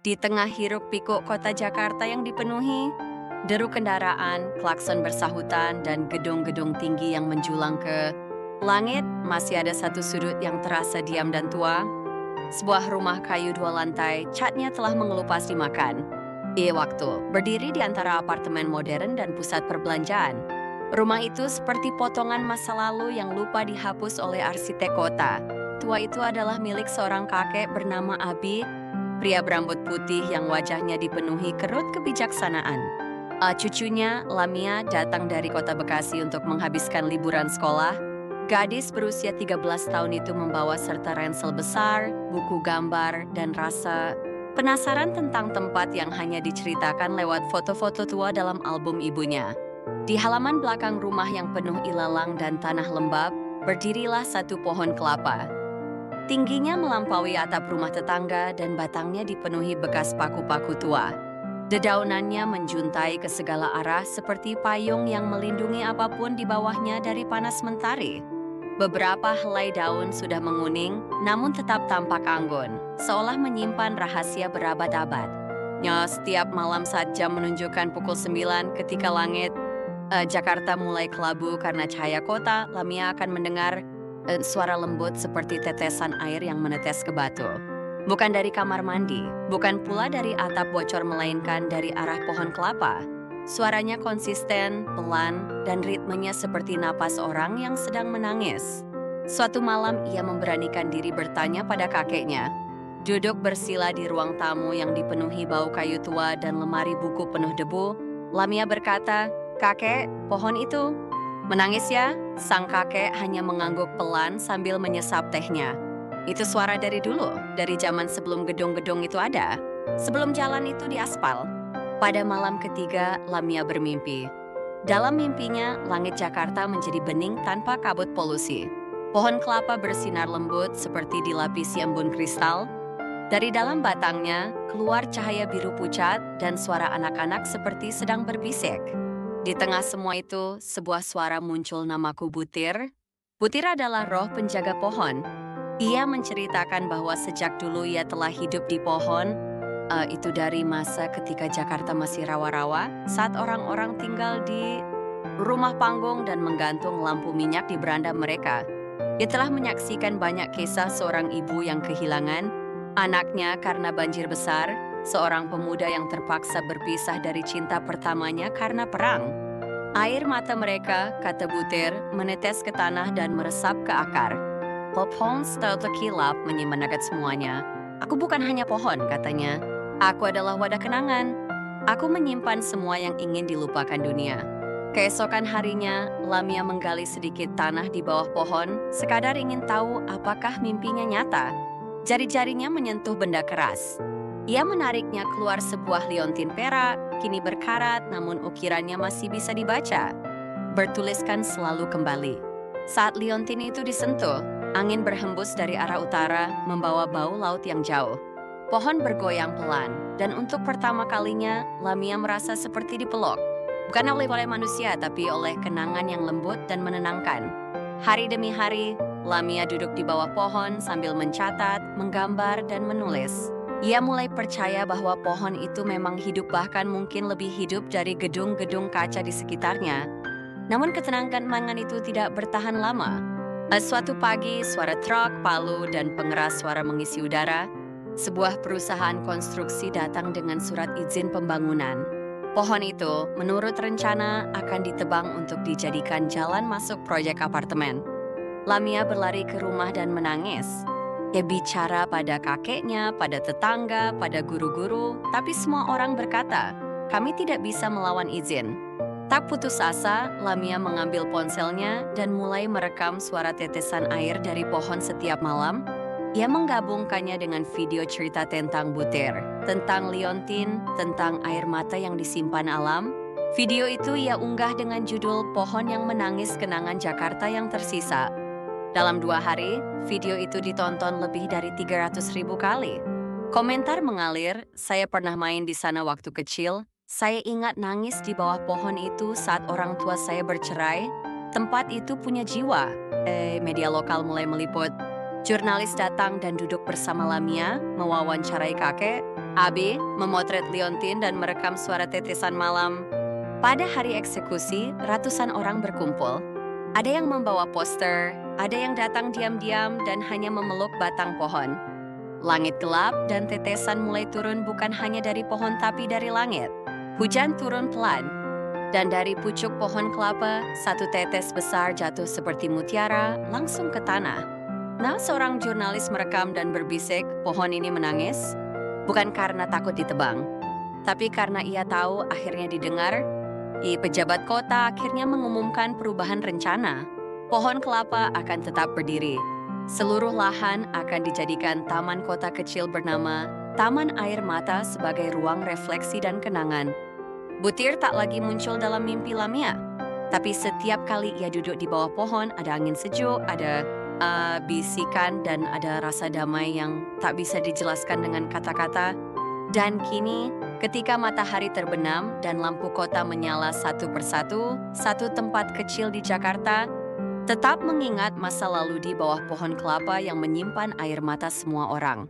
Di tengah hiruk-pikuk kota Jakarta yang dipenuhi, deru kendaraan, klakson bersahutan, dan gedung-gedung tinggi yang menjulang ke langit, masih ada satu sudut yang terasa diam dan tua. Sebuah rumah kayu 2 lantai, catnya telah mengelupas dimakan. Ia waktu, berdiri di antara apartemen modern dan pusat perbelanjaan. Rumah itu seperti potongan masa lalu yang lupa dihapus oleh arsitek kota. Tua itu adalah milik seorang kakek bernama Abi, pria berambut putih yang wajahnya dipenuhi kerut kebijaksanaan. Cucunya, Lamia, datang dari kota Bekasi untuk menghabiskan liburan sekolah. Gadis berusia 13 tahun itu membawa serta ransel besar, buku gambar, dan rasa penasaran tentang tempat yang hanya diceritakan lewat foto-foto tua dalam album ibunya. Di halaman belakang rumah yang penuh ilalang dan tanah lembab, berdirilah satu pohon kelapa. Tingginya melampaui atap rumah tetangga dan batangnya dipenuhi bekas paku-paku tua. Dedaunannya menjuntai ke segala arah seperti payung yang melindungi apapun di bawahnya dari panas mentari. Beberapa helai daun sudah menguning, namun tetap tampak anggun, seolah menyimpan rahasia berabad-abad. Setiap malam saat jam menunjukkan pukul 9 ketika langit Jakarta mulai kelabu karena cahaya kota, Lamia akan mendengar suara lembut seperti tetesan air yang menetes ke batu. Bukan dari kamar mandi, bukan pula dari atap bocor melainkan dari arah pohon kelapa. Suaranya konsisten, pelan, dan ritmenya seperti napas orang yang sedang menangis. Suatu malam ia memberanikan diri bertanya pada kakeknya. Duduk bersila di ruang tamu yang dipenuhi bau kayu tua dan lemari buku penuh debu, Lamia berkata, "Kakek, pohon itu menangis ya?" Sang kakek hanya mengangguk pelan sambil menyesap tehnya. "Itu suara dari dulu, dari zaman sebelum gedung-gedung itu ada, sebelum jalan itu diaspal." Pada malam ketiga, Lamia bermimpi. Dalam mimpinya, langit Jakarta menjadi bening tanpa kabut polusi. Pohon kelapa bersinar lembut seperti dilapisi embun kristal. Dari dalam batangnya, keluar cahaya biru pucat dan suara anak-anak seperti sedang berbisik. Di tengah semua itu, sebuah suara muncul namaku Butir. Butir adalah roh penjaga pohon. Ia menceritakan bahwa sejak dulu ia telah hidup di pohon, itu dari masa ketika Jakarta masih rawa-rawa, saat orang-orang tinggal di rumah panggung dan menggantung lampu minyak di beranda mereka. Ia telah menyaksikan banyak kisah seorang ibu yang kehilangan anaknya karena banjir besar, seorang pemuda yang terpaksa berpisah dari cinta pertamanya karena perang. Air mata mereka, kata Butir, menetes ke tanah dan meresap ke akar. Pohon terkilap menyimpan agak semuanya. "Aku bukan hanya pohon," katanya. "Aku adalah wadah kenangan. Aku menyimpan semua yang ingin dilupakan dunia." Keesokan harinya, Lamia menggali sedikit tanah di bawah pohon, sekadar ingin tahu apakah mimpinya nyata. Jari-jarinya menyentuh benda keras. Ia menariknya keluar sebuah liontin perak, kini berkarat namun ukirannya masih bisa dibaca. Bertuliskan "selalu kembali." Saat liontin itu disentuh, angin berhembus dari arah utara, membawa bau laut yang jauh. Pohon bergoyang pelan, dan untuk pertama kalinya, Lamia merasa seperti dipeluk. Bukan oleh manusia, tapi oleh kenangan yang lembut dan menenangkan. Hari demi hari, Lamia duduk di bawah pohon sambil mencatat, menggambar, dan menulis. Ia mulai percaya bahwa pohon itu memang hidup, bahkan mungkin lebih hidup dari gedung-gedung kaca di sekitarnya. Namun ketenangan itu tidak bertahan lama. Suatu pagi, suara truk, palu, dan pengeras suara mengisi udara. Sebuah perusahaan konstruksi datang dengan surat izin pembangunan. Pohon itu, menurut rencana, akan ditebang untuk dijadikan jalan masuk proyek apartemen. Lamia berlari ke rumah dan menangis. Ia bicara pada kakeknya, pada tetangga, pada guru-guru, tapi semua orang berkata, "Kami tidak bisa melawan izin." Tak putus asa, Lamia mengambil ponselnya dan mulai merekam suara tetesan air dari pohon setiap malam. Ia menggabungkannya dengan video cerita tentang Butir, tentang liontin, tentang air mata yang disimpan alam. Video itu ia unggah dengan judul "Pohon yang Menangis Kenangan Jakarta yang Tersisa." Dalam 2 hari, video itu ditonton lebih dari 300.000 kali. Komentar mengalir, "Saya pernah main di sana waktu kecil. Saya ingat nangis di bawah pohon itu saat orang tua saya bercerai. Tempat itu punya jiwa." Media lokal mulai meliput. Jurnalis datang dan duduk bersama Lamia, mewawancarai kakek. Abe memotret liontin dan merekam suara tetesan malam. Pada hari eksekusi, ratusan orang berkumpul. Ada yang membawa poster, ada yang datang diam-diam dan hanya memeluk batang pohon. Langit gelap dan tetesan mulai turun bukan hanya dari pohon tapi dari langit. Hujan turun pelan, dan dari pucuk pohon kelapa, satu tetes besar jatuh seperti mutiara langsung ke tanah. Nah, seorang jurnalis merekam dan berbisik, pohon ini menangis, bukan karena takut ditebang, tapi karena ia tahu akhirnya didengar. Pejabat kota akhirnya mengumumkan perubahan rencana. Pohon kelapa akan tetap berdiri. Seluruh lahan akan dijadikan taman kota kecil bernama Taman Air Mata sebagai ruang refleksi dan kenangan. Butir tak lagi muncul dalam mimpi Lamia, tapi setiap kali ia duduk di bawah pohon, ada angin sejuk, ada bisikan, dan ada rasa damai yang tak bisa dijelaskan dengan kata-kata. Dan kini, ketika matahari terbenam dan lampu kota menyala satu persatu, satu tempat kecil di Jakarta tetap mengingat masa lalu di bawah pohon kelapa yang menyimpan air mata semua orang.